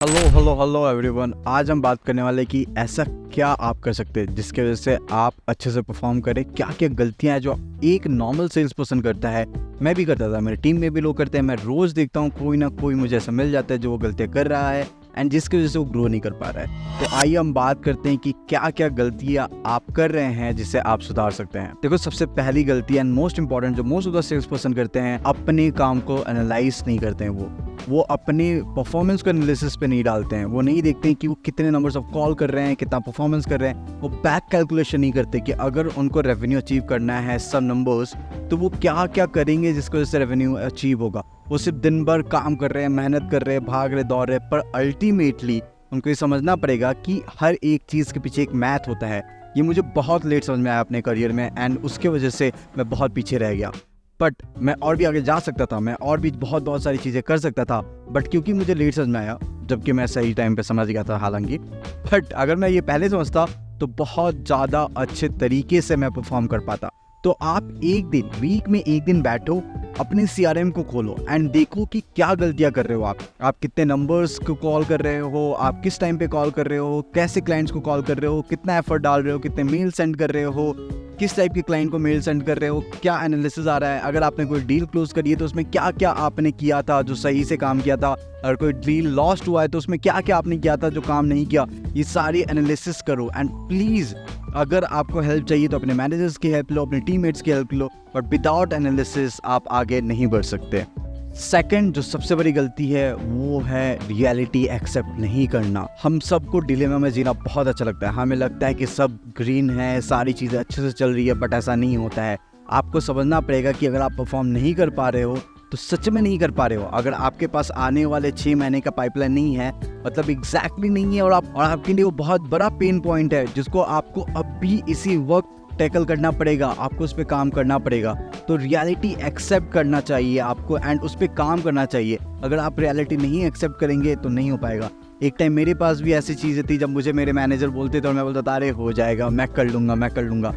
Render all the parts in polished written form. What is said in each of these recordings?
Hello hello hello everyone. आज हम बात करने वाले कि ऐसा क्या आप कर सकते हैं जिसकी वजह से आप अच्छे से परफॉर्म करें। क्या क्या गलतियां हैं जो एक नॉर्मल सेल्स पर्सन करता है, मैं भी करता था, मेरी टीम में भी लोग करते हैं। मैं रोज देखता हूँ कोई ना कोई मुझे ऐसा मिल जाता है जो वो गलतियां कर रहा है एंड जिसकी वजह से वो ग्रो नहीं कर पा रहा है। तो आइए हम बात करते हैं कि क्या क्या गलतियां आप कर रहे हैं जिससे आप सुधार सकते हैं। देखो, सबसे पहली गलती एंड मोस्ट इंपॉर्टेंट जो most of the sales person करते हैं, अपने काम को एनालाइज नहीं करते हैं। वो अपने परफॉर्मेंस को एनालिसिस पे नहीं डालते हैं। वो नहीं देखते हैं कि वो कितने नंबर्स ऑफ कॉल कर रहे हैं, कितना परफॉर्मेंस कर रहे हैं। वो बैक कैलकुलेशन नहीं करते कि अगर उनको रेवेन्यू अचीव करना है सब नंबर्स, तो वो क्या क्या करेंगे जिसकी वजह से रेवेन्यू अचीव होगा। वो सिर्फ दिन भर काम कर रहे हैं, मेहनत कर रहे हैं, भाग रहे, दौड़ रहे, पर अल्टीमेटली उनको ये समझना पड़ेगा कि हर एक चीज़ के पीछे एक मैथ होता है। ये मुझे बहुत लेट समझ में आया अपने करियर में एंड उसके वजह से मैं बहुत पीछे रह गया। बट मैं और भी आगे जा सकता था, मैं और भी बहुत सारी चीज़ें कर सकता था, बट क्योंकि मुझे लेट समझ में आया, जबकि मैं सही टाइम पे समझ गया था हालांकि। बट अगर मैं ये पहले समझता तो बहुत ज़्यादा अच्छे तरीके से मैं परफॉर्म कर पाता। तो आप एक दिन, वीक में एक दिन बैठो, अपने CRM को खोलो एंड देखो कि क्या गलतियां कर रहे हो आप कितने नंबर्स को कॉल कर रहे हो, आप किस टाइम पे कॉल कर रहे हो, कैसे क्लाइंट्स को कॉल कर रहे हो, कितना एफर्ट डाल रहे हो, कितने मेल सेंड कर रहे हो, किस टाइप के क्लाइंट को मेल सेंड कर रहे हो, क्या एनालिसिस आ रहा है। अगर आपने कोई डील क्लोज करी है तो उसमें क्या क्या आपने किया था जो सही से काम किया था। अगर कोई डील लॉस्ट हुआ है तो उसमें क्या क्या आपने किया था जो काम नहीं किया। ये सारी एनालिसिस करो एंड प्लीज़, अगर आपको हेल्प चाहिए तो अपने मैनेजर्स की हेल्प लो, अपने टीममेट्स की help low, but without analysis आप आगे नहीं बढ़ सकते। सेकंड जो सबसे बड़ी गलती है वो है रियलिटी एक्सेप्ट नहीं करना। हम सबको डिलेमा में जीना बहुत अच्छा लगता है। हमें लगता है कि सब ग्रीन है, सारी चीज़ें अच्छे से चल रही है, बट ऐसा नहीं होता है। आपको समझना पड़ेगा कि अगर आप परफॉर्म नहीं कर पा रहे हो तो सच में नहीं कर पा रहे हो। अगर आपके पास आने वाले 6 महीने का पाइपलाइन नहीं है, मतलब एग्जैक्टली नहीं है, और आपके लिए वो बहुत बड़ा पेन पॉइंट है जिसको आपको अब भी इसी वक्त टैकल करना पड़ेगा, आपको उस पर काम करना पड़ेगा। तो रियलिटी एक्सेप्ट करना चाहिए आपको एंड उस पर काम करना चाहिए। अगर आप रियलिटी नहीं एक्सेप्ट करेंगे तो नहीं हो पाएगा। एक टाइम मेरे पास भी ऐसी चीज़ें थी जब मुझे मेरे मैनेजर बोलते थे और मैं बोलता था अरे हो जाएगा, मैं कर लूँगा।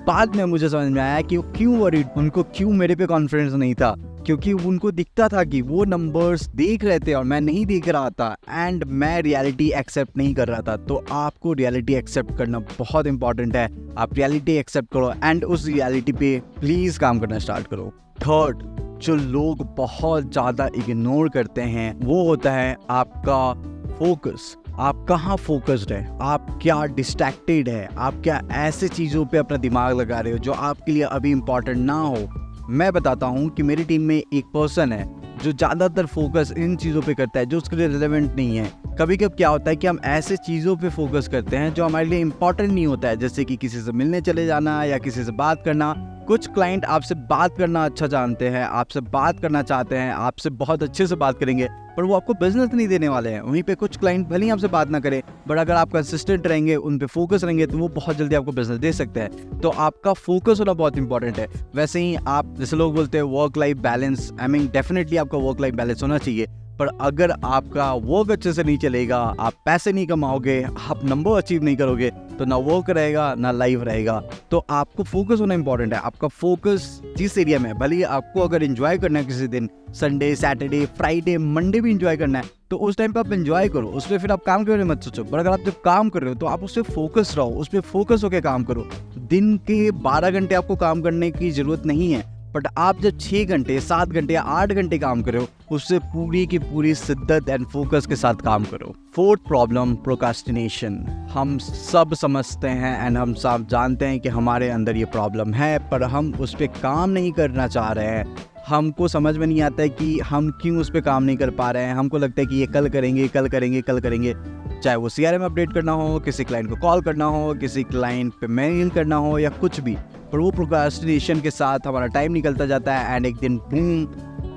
बाद में मुझे समझ में आया कि वो क्यों वरीड, उनको क्यों मेरे पे कॉन्फिडेंस नहीं था, क्योंकि उनको दिखता था कि वो नंबर्स देख रहे थे और मैं नहीं देख रहा था एंड मैं रियलिटी एक्सेप्ट नहीं कर रहा था। तो आपको रियलिटी एक्सेप्ट करना बहुत इंपॉर्टेंट है। आप रियलिटी एक्सेप्ट करो एंड उस रियलिटी पे प्लीज़ काम करना स्टार्ट करो। थर्ड जो लोग बहुत ज़्यादा इग्नोर करते हैं वो होता है आपका फोकस। आप कहाँ फोकस्ड है, आप क्या डिस्ट्रैक्टेड है, आप क्या ऐसे चीज़ों पे अपना दिमाग लगा रहे हो जो आपके लिए अभी इम्पॉर्टेंट ना हो। मैं बताता हूँ कि मेरी टीम में एक पर्सन है जो ज़्यादातर फोकस इन चीज़ों पे करता है जो उसके लिए रिलेवेंट नहीं है। कभी कभी क्या होता है कि हम ऐसे चीज़ों पे फोकस करते हैं जो हमारे लिए इम्पॉर्टेंट नहीं होता है, जैसे कि किसी से मिलने चले जाना या किसी से बात करना। कुछ क्लाइंट आपसे बात करना अच्छा जानते हैं, आपसे बात करना चाहते हैं, आपसे बहुत अच्छे से बात करेंगे, पर वो आपको बिजनेस नहीं देने वाले हैं। वहीं पे कुछ क्लाइंट भले ही आपसे बात ना करें, बट अगर आप कंसिस्टेंट रहेंगे, उन पे फोकस रहेंगे, तो वो बहुत जल्दी आपको बिजनेस दे सकते हैं। तो आपका फोकस होना बहुत इंपॉर्टेंट है। वैसे ही आप, जैसे लोग बोलते हैं work life balance, I mean definitely आपका वर्क लाइफ बैलेंस होना चाहिए, पर अगर आपका वर्क अच्छे से नहीं चलेगा, आप पैसे नहीं कमाओगे, आप नंबर अचीव नहीं करोगे, तो ना वर्क रहेगा ना लाइफ रहेगा। तो आपको फोकस होना इंपॉर्टेंट है। आपका फोकस जिस एरिया में, भले ही आपको अगर एंजॉय करना है किसी दिन, संडे, सैटरडे, फ्राइडे, मंडे भी एंजॉय करना है, तो उस टाइम पे आप एंजॉय करो, उस पर फिर आप काम करने मत सोचो। पर अगर आप जब काम कर रहे हो तो आप उस पर फोकस रहो, उस पर फोकस होकर काम करो। दिन के 12 घंटे आपको काम करने की जरूरत नहीं है, बट आप जब 6 घंटे, 7 घंटे या 8 घंटे काम करो, उससे पूरी की पूरी शिद्दत एंड फोकस के साथ काम करो। Fourth problem, procrastination. हम सब समझते हैं एंड हम सब जानते हैं कि हमारे अंदर ये प्रॉब्लम है, पर हम उस पर काम नहीं करना चाह रहे हैं। हमको समझ में नहीं आता है कि हम क्यों उस पर काम नहीं कर पा रहे हैं। हमको लगता है कि ये कल करेंगे, चाहे वो CRM अपडेट करना हो, किसी क्लाइंट को कॉल करना हो, किसी क्लाइंट पे मेल करना हो या कुछ भी, पर वो प्रोक्रास्टिनेशन के साथ हमारा टाइम निकलता जाता है एंड एक दिन बूम,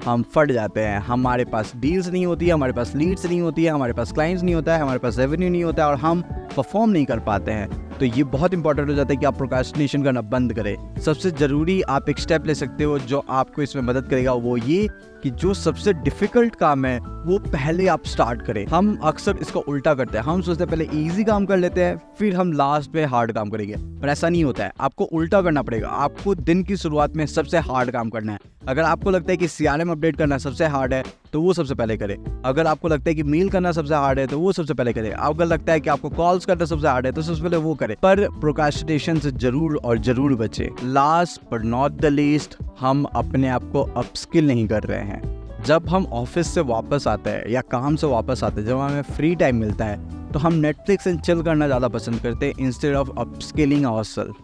हम फट जाते हैं। हमारे पास डील्स नहीं होती है, हमारे पास लीड्स नहीं होती है, हमारे पास क्लाइंट्स नहीं होता है, हमारे पास रेवेन्यू नहीं होता है और हम परफॉर्म नहीं कर पाते हैं। तो ये बहुत इंपॉर्टेंट हो जाता है कि आप प्रोक्रास्टिनेशन करना बंद करें। सबसे ज़रूरी आप एक स्टेप ले सकते हो जो आपको इसमें मदद करेगा, वो ये कि जो सबसे डिफिकल्ट काम है वो पहले आप स्टार्ट करें। हम अक्सर इसका उल्टा करते हैं, हम सोचते हैं पहले इजी काम कर लेते हैं, फिर हम लास्ट पे हार्ड काम करेंगे, पर ऐसा नहीं होता है। आपको उल्टा करना पड़ेगा। आपको दिन की शुरुआत में सबसे हार्ड काम करना है। अगर आपको लगता है कि CRM CRM अपडेट करना सबसे हार्ड है तो वो सबसे पहले करे। अगर आपको लगता है कि मेल करना सबसे हार्ड है तो वो सबसे पहले करे। अगर लगता है कि आपको कॉल्स करना सबसे हार्ड है तो सबसे पहले वो करे। पर प्रोक्रास्टिनेशन से जरूर और जरूर बचे। Last but not the least, हम अपने आप को अपस्किल नहीं कर रहे हैं। जब हम ऑफिस से वापस आते हैं या काम से वापस आते हैं, जब हमें फ्री टाइम मिलता है तो हम नेटफ्लिक्स एंड चिल करना ज़्यादा पसंद करते हैं इंस्टेड ऑफ अपस्किलिंग आवरसेल्फ।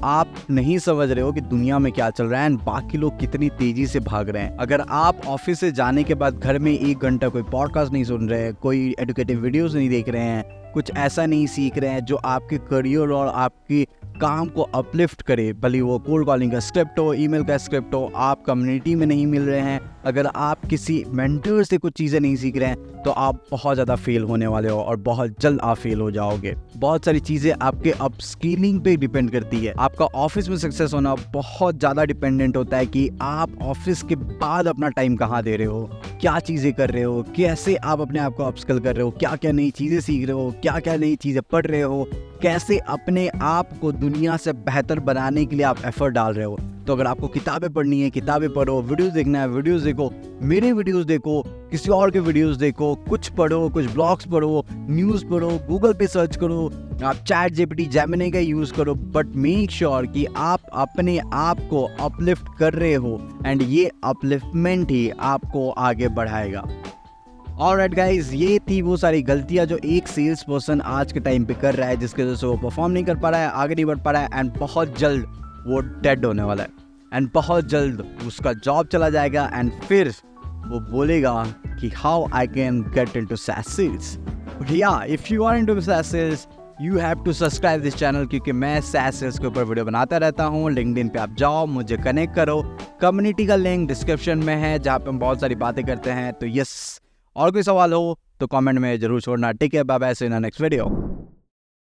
आप नहीं समझ रहे हो कि दुनिया में क्या चल रहा है एंड बाकी लोग कितनी तेजी से भाग रहे हैं। अगर आप ऑफिस से जाने के बाद घर में 1 घंटा कोई पॉडकास्ट नहीं सुन रहे हैं, कोई एडुकेटिव वीडियोस नहीं देख रहे हैं, कुछ ऐसा नहीं सीख रहे हैं जो आपके करियर और आपकी काम को अपलिफ्ट करे, भले वो कोल्ड कॉलिंग का स्क्रिप्ट हो, ईमेल का स्क्रिप्ट हो, आप कम्युनिटी में नहीं मिल रहे हैं, अगर आप किसी मेंटर से कुछ चीज़ें नहीं सीख रहे हैं तो आप बहुत ज़्यादा फेल होने वाले हो और बहुत जल्द आप फेल हो जाओगे। बहुत सारी चीज़ें आपके अपस्किलिंग पे डिपेंड करती है। आपका ऑफिस में सक्सेस होना बहुत ज़्यादा डिपेंडेंट होता है कि आप ऑफिस के बाद अपना टाइम कहाँ दे रहे हो, क्या चीज़ें कर रहे हो, कैसे आप अपने आप को अपस्किल कर रहे हो, क्या क्या नई चीज़ें सीख रहे हो, क्या क्या नई चीज़ें पढ़ रहे हो, कैसे अपने आप को दुनिया से बेहतर बनाने के लिए आप एफर्ट डाल रहे हो। तो अगर आपको किताबें पढ़नी है, किताबें पढ़ो, वीडियोस देखना है, वीडियोस देखो, मेरे वीडियोस देखो, किसी और के वीडियोस देखो, कुछ पढ़ो, कुछ ब्लॉग्स पढ़ो, न्यूज़ पढ़ो, गूगल पे सर्च करो, आप चैट जीपीटी, जेमिनी का यूज़ करो, बट मेक श्योर कि आप अपने आप को अपलिफ्ट कर रहे हो एंड ये अपलिफ्टमेंट ही आपको आगे बढ़ाएगा। ऑलराइट गाइज, ये थी वो सारी गलतियां जो एक सेल्स पर्सन आज के टाइम पे कर रहा है, जिसकी वजह से वो परफॉर्म नहीं कर पा रहा है, आगे नहीं बढ़ पा रहा है एंड बहुत जल्द वो डेड होने वाला है एंड बहुत जल्द उसका जॉब चला जाएगा एंड फिर वो बोलेगा कि how I can get into SaaS sales. But yeah, if you are into SaaS sales you have to subscribe this channel, क्योंकि मैं SaaS सेल्स के ऊपर वीडियो बनाता रहता हूँ। लिंक्डइन पे आप जाओ, मुझे कनेक्ट करो, कम्युनिटी का लिंक डिस्क्रिप्शन में है जहाँ पे हम बहुत सारी बातें करते हैं। तो यस, और कोई सवाल हो तो कमेंट में जरूर छोड़ना। Take care, bye bye, see you in next video.